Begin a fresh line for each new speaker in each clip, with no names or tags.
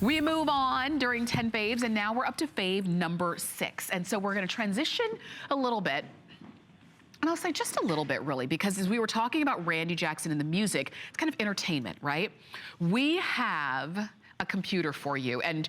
We move on during 10 faves, and now we're up to fave number 6. And so we're gonna transition a little bit. And I'll say just a little bit, really, because as we were talking about Randy Jackson and the music, it's kind of entertainment, right? We have a computer for you, and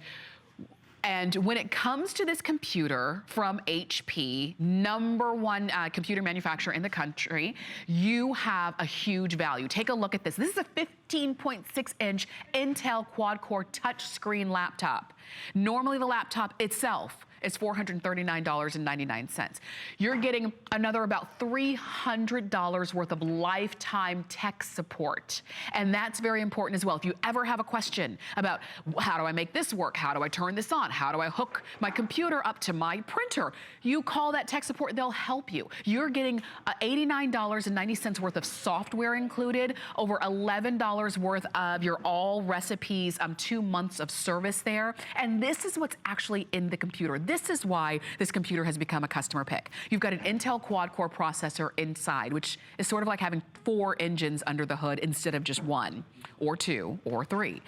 when it comes to this computer from HP, #1 computer manufacturer in the country, you have a huge value. Take a look at this. This is a 15.6-inch Intel quad-core touchscreen laptop. Normally the laptop itself is $439.99. You're getting another about $300 worth of lifetime tech support. And that's very important as well. If you ever have a question about how do I make this work? How do I turn this on? How do I hook my computer up to my printer? You call that tech support, they'll help you. You're getting $89.90 worth of software included, over $11 worth of your all recipes, 2 months of service there. And this is what's actually in the computer. This is why this computer has become a customer pick. You've got an Intel quad-core processor inside, which is sort of like having 4 engines under the hood instead of just 1 or 2 or 3.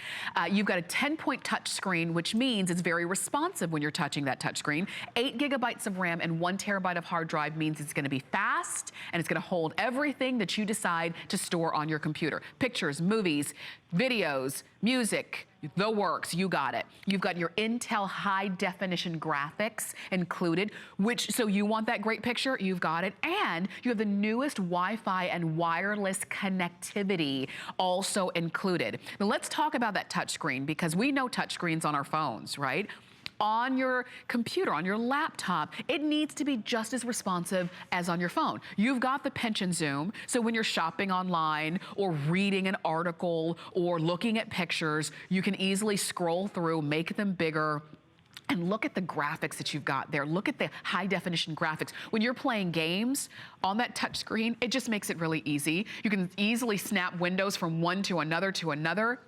You've got a 10-point touch screen, which means it's very responsive when you're touching that touch screen. 8 gigabytes of RAM and 1 terabyte of hard drive means it's gonna be fast, and it's gonna hold everything that you decide to store on your computer. Pictures, movies, videos, music, the works, you got it. You've got your Intel high definition graphics included, so you want that great picture, you've got it. And you have the newest Wi-Fi and wireless connectivity also included. Now let's talk about that touchscreen, because we know touchscreens on our phones, right? On your computer, on your laptop, it needs to be just as responsive as on your phone. You've got the pinch and zoom, so when you're shopping online or reading an article or looking at pictures, you can easily scroll through, make them bigger, and look at the graphics that you've got there. Look at the high definition graphics. When you're playing games on that touch screen, it just makes it really easy. You can easily snap windows from one to another to another.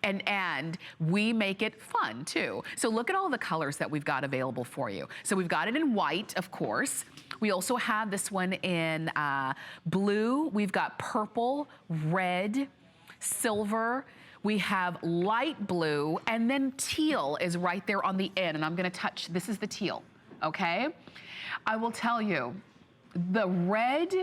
And we make it fun too. So look at all the colors that we've got available for you. So we've got it in white, of course. We also have this one in blue. We've got purple, red, silver. We have light blue, and then teal is right there on the end. And I'm gonna touch, this is the teal, okay? I will tell you, the red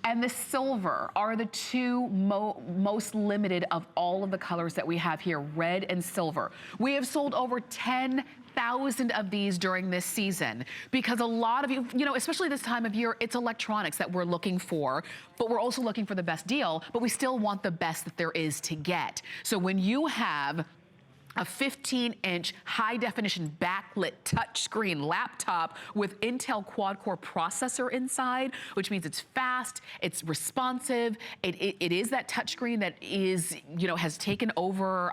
and the silver are the 2 most limited of all of the colors that we have here, red and silver. We have sold over 10,000 of these during this season, because a lot of you, especially this time of year, it's electronics that we're looking for, but we're also looking for the best deal, but we still want the best that there is to get. So when you have a 15-inch high-definition backlit touchscreen laptop with Intel quad-core processor inside, which means it's fast, it's responsive, it is that touchscreen that is, has taken over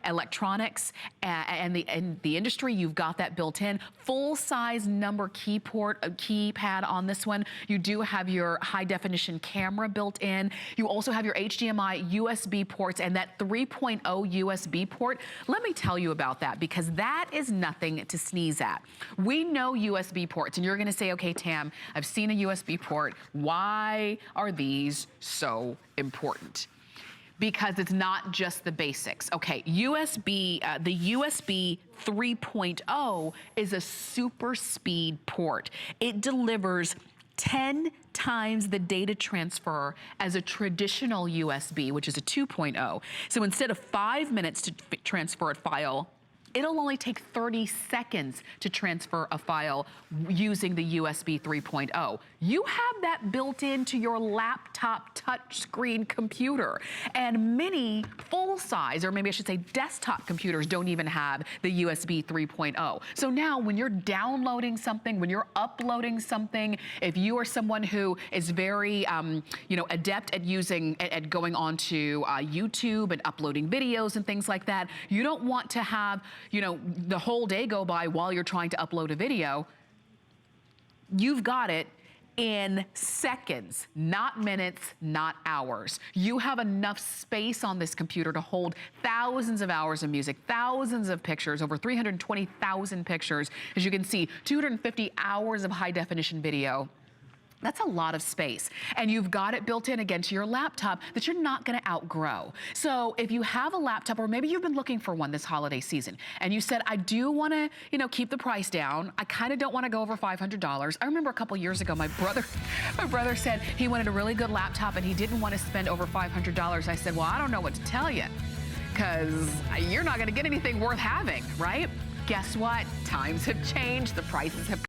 electronics and the industry. You've got that built in. Full-size number keypad on this one. You do have your high-definition camera built in. You also have your HDMI USB ports and that 3.0 USB port. Let me tell you about that, because that is nothing to sneeze at. We know USB ports, and you're gonna say, okay, Tam, I've seen a USB port. Why are these so important? Because it's not just the basics. Okay, the USB 3.0 is a super speed port. It delivers 10 times the data transfer as a traditional USB, which is a 2.0. So instead of 5 minutes to transfer a file, it'll only take 30 seconds to transfer a file using the USB 3.0. You have that built into your laptop touchscreen computer. And many full-size, or maybe I should say desktop computers, don't even have the USB 3.0. So now when you're downloading something, when you're uploading something, if you are someone who is very adept at going onto YouTube and uploading videos and things like that, you don't want to have the whole day go by while you're trying to upload a video. You've got it in seconds, not minutes, not hours. You have enough space on this computer to hold thousands of hours of music, thousands of pictures, over 320,000 pictures. As you can see, 250 hours of high definition video. That's a lot of space. And you've got it built in again to your laptop that you're not gonna outgrow. So if you have a laptop, or maybe you've been looking for one this holiday season, and you said, I do wanna, you know, keep the price down. I kinda don't wanna go over $500. I remember a couple years ago, my brother said he wanted a really good laptop and he didn't wanna spend over $500. I said, well, I don't know what to tell you, because you're not gonna get anything worth having, right? Guess what? Times have changed, the prices have